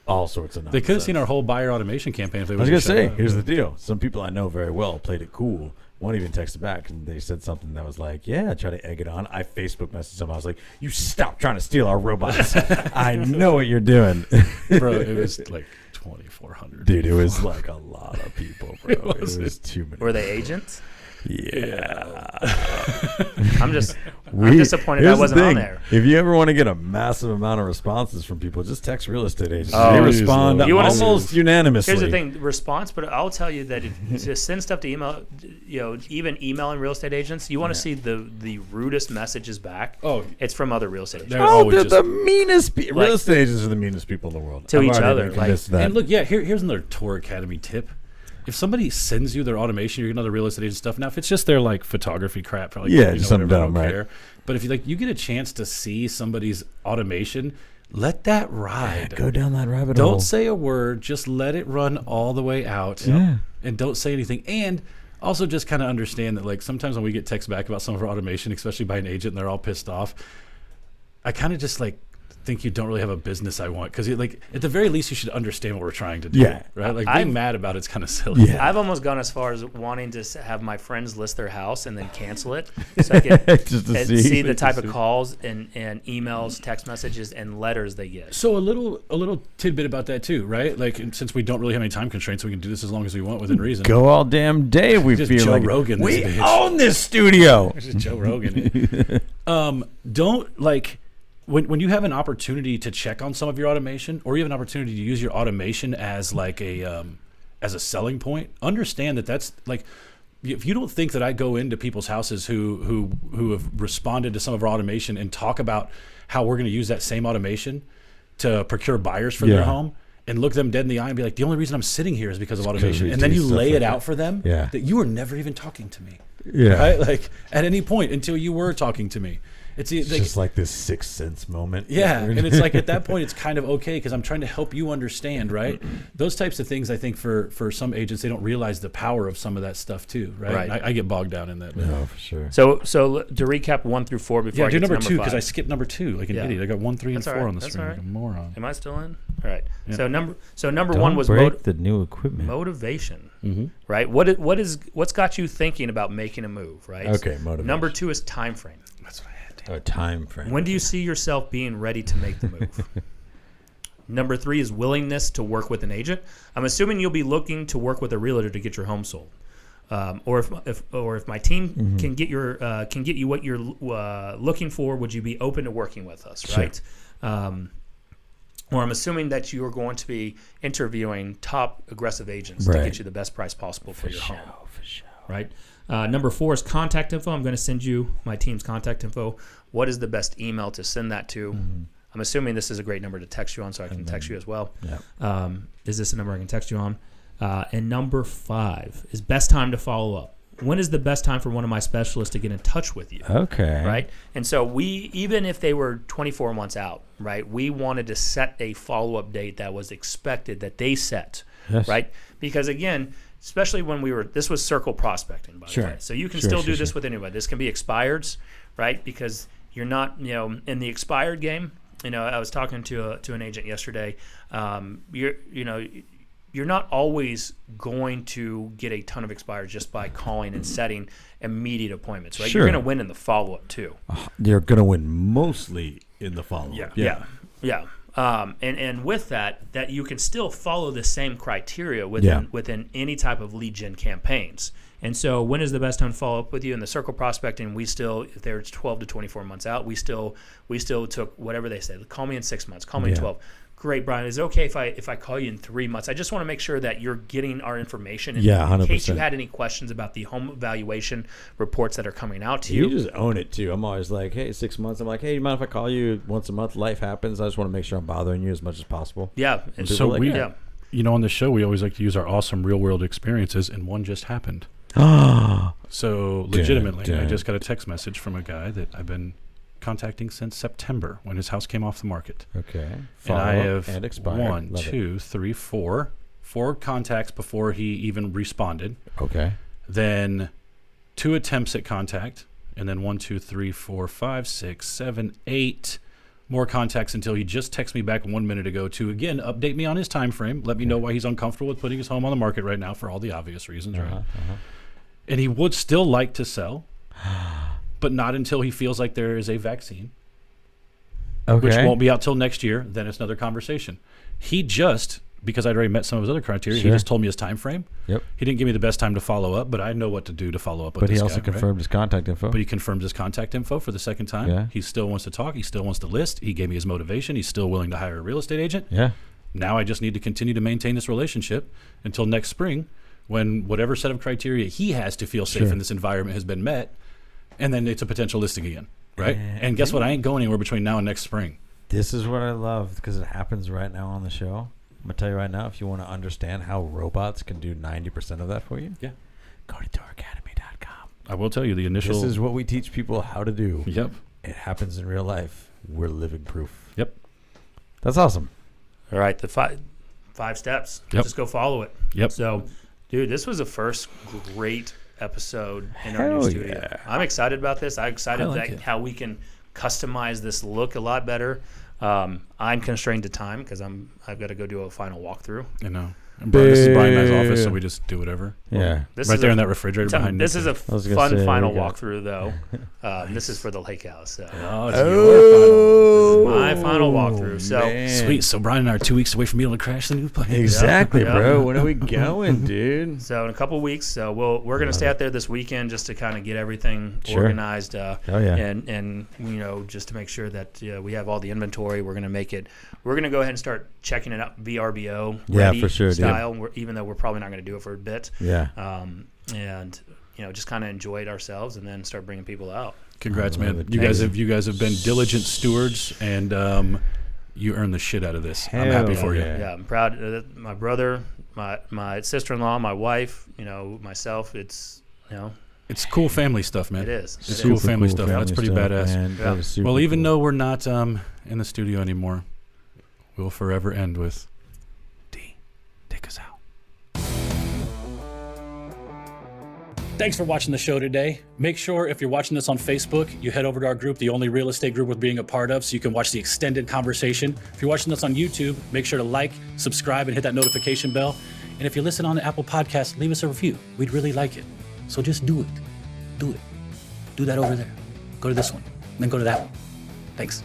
all sorts of nonsense. They could have seen our whole buyer automation campaign if they I was would gonna say, here's the deal. Some people I know very well played it cool. One even texted back and they said something that was like, yeah, try to egg it on. I Facebook messaged them. I was like, you stop trying to steal our robots. I know what you're doing. Bro, it was like 2,400. Dude, it was like a lot of people, bro. It was too many. Were they agents? Yeah. I'm disappointed I Here's the wasn't on thing. there. If you ever want to get a massive amount of responses from people, just text real estate agents. Oh, they please, respond Lord. You wanna almost unanimously. Here's the thing, response, but I'll tell you that if to send stuff to email, even emailing real estate agents, you want to see the rudest messages back. Oh, It's from other real estate agents. They're Oh, always they're just- the meanest real Like- estate agents are the meanest people in the world. To I've each already other, been convinced of that. And look, yeah, here's another Tour Academy tip. If somebody sends you their automation, you're getting other real estate agent stuff. Now, if it's just their like photography crap, probably just something whatever, I don't dumb, right? care. But if you get a chance to see somebody's automation, let that ride. Go down that rabbit hole. Don't say a word. Just let it run all the way out. Yeah. And don't say anything. And also just kind of understand that like sometimes when we get texts back about some of our automation, especially by an agent, and they're all pissed off, I kind of just like think you don't really have a business I want, because like at the very least you should understand what we're trying to do. Yeah. Right. Like being mad about it's kind of silly. Yeah. I've almost gone as far as wanting to have my friends list their house and then cancel it, so I can Just to see the type of calls and emails, text messages, and letters they get. So a little tidbit about that too, right? Like since we don't really have any time constraints, we can do this as long as we want within reason. Go all damn day. We Just feel Joe like Rogan we this bitch. own this studio. This is Joe Rogan. Don't like when you have an opportunity to check on some of your automation, or you have an opportunity to use your automation as like as a selling point. Understand that that's like, if you don't think that I go into people's houses who have responded to some of our automation and talk about how we're going to use that same automation to procure buyers for their home, and look them dead in the eye and be like, the only reason I'm sitting here is because of automation, and then you lay it out for them that you were never even talking to me. Yeah. Right? Like at any point until you were talking to me. It's just like this Sixth Sense moment. Yeah, and it's like at that point it's kind of okay because I'm trying to help you understand, right? Those types of things, I think for some agents, they don't realize the power of some of that stuff too, right? I get bogged down in that. No, for sure. So to recap 1 through 4 before I do get number to 2 5. because I skipped number 2 like an idiot. I got 1, 3, and 4 on the That's screen. all right. Like a moron. Am I still in? All right. Yeah. So number Don't 1 was break the new equipment. motivation, Mm-hmm. right? What's got you thinking about making a move, right? Okay, motivation. Number 2 is time frame. That's what I had. A time frame. When do you see yourself being ready to make the move? Number 3 is willingness to work with an agent. I'm assuming you'll be looking to work with a realtor to get your home sold, or if my team can get you what you're looking for, would you be open to working with us, Sure. right? Or I'm assuming that you are going to be interviewing top aggressive agents to get you the best price possible for your home. For sure. Right. Number 4 is contact info. I'm going to send you my team's contact info. What is the best email to send that to? I'm assuming this is a great number to text you on, so I can text you as well. Yeah. Is this a number I can text you on? And number 5 is best time to follow up. When is the best time for one of my specialists to get in touch with you? Okay. Right. And so even if they were 24 months out, right, we wanted to set a follow-up date that was expected that they set, Yes. right? Because again, especially when this was circle prospecting, by the way. So you can still do this with anybody. This can be expireds, right? Because you're not, in the expired game. I was talking to an agent yesterday. You're not always going to get a ton of expireds just by calling and setting immediate appointments, right? Sure. You're going to win in the follow-up too. You're going to win mostly in the follow-up. Yeah. And with that you can still follow the same criteria within any type of lead gen campaigns. And so when is the best time to follow up with you? In the circle prospecting, we still, if they're 12 to 24 months out, we still took whatever they say. Call me in 6 months. Call me in 12. Great, Brian. Is it okay if I call you in 3 months? I just want to make sure that you're getting our information. And 100%. in case you had any questions about the home evaluation reports that are coming out to you. You just own it too. I'm always like, hey, 6 months. I'm like, hey, you mind if I call you once a month? Life happens. I just want to make sure I'm bothering you as much as possible. Yeah. And So like, on the show, we always like to use our awesome real world experiences, and one just happened. So legitimately, I just got a text message from a guy that I've been contacting since September when his house came off the market. Okay. And I have and expired. 1, Love 2, 3, 4 contacts before he even responded. Okay. Then 2 attempts at contact, and then 1, 2, 3, 4, 5, 6, 7, 8 more contacts until he just texted me back 1 minute ago to again update me on his time frame, let me know why he's uncomfortable with putting his home on the market right now for all the obvious reasons, right? And he would still like to sell, but not until he feels like there is a vaccine, which won't be out till next year. Then it's another conversation. He just, because I'd already met some of his other criteria, he just told me his time frame. Yep. He didn't give me the best time to follow up, but I know what to do to follow up with But this he also guy, confirmed his contact info. But he confirmed his contact info for the second time. Yeah. He still wants to talk. He still wants to list. He gave me his motivation. He's still willing to hire a real estate agent. Yeah. Now I just need to continue to maintain this relationship until next spring, when whatever set of criteria he has to feel safe in this environment has been met, and then it's a potential listing again, right? And guess what? I ain't going anywhere between now and next spring. This is what I love because it happens right now on the show. I'm going to tell you right now, if you want to understand how robots can do 90% of that for you, go to dooracademy.com. I will tell you the initial. This is what we teach people how to do. Yep. It happens in real life. We're living proof. Yep. That's awesome. All right, the five steps. Yep. Just go follow it. Yep. So, dude, this was the first great episode in our new studio. I'm excited about this. I'm excited I like it. how we can customize this look a lot better. I'm constrained to time because I've got to go do a final walkthrough. I know. And this is Brian and I's office, so we just do whatever. Yeah. This Right is there in that refrigerator behind This Nick. is a I was gonna fun say, final we got- walkthrough, though. This is for the lake house. So. Oh, it's your final. My final walkthrough. So man. Sweet. So Brian and I are 2 weeks away from being able to crash the new plane. Exactly, Yeah. bro. When are we going, dude? So in a couple of weeks, so we're going to stay out there this weekend just to kind of get everything Sure. organized, Oh, yeah. and just to make sure that we have all the inventory. We're going to make it. We're going to go ahead and start checking it out VRBO Yeah, ready for sure, dude. style. Even though we're probably not going to do it for a bit, Yeah. and just kind of enjoy it ourselves, and then start bringing people out. Congrats, I love man. it. You guys have been diligent stewards, and you earned the shit out of this. I'm happy Hell for you. yeah. Yeah, I'm proud. My brother, my sister-in-law, my wife, myself. It's It's cool family stuff, man. it is. It's It cool is. family stuff. That's pretty badass. Man. Yeah. That is super Well, even cool. though we're not in the studio anymore, we'll forever end with D. Take us out. Thanks for watching the show today. Make sure if you're watching this on Facebook, you head over to our group, the only real estate group worth being a part of, so you can watch the extended conversation. If you're watching this on YouTube, make sure to like, subscribe, and hit that notification bell. And if you listen on the Apple Podcast, leave us a review. We'd really like it. So just do it. Do it. Do that over there. Go to this one. Then go to that one. Thanks.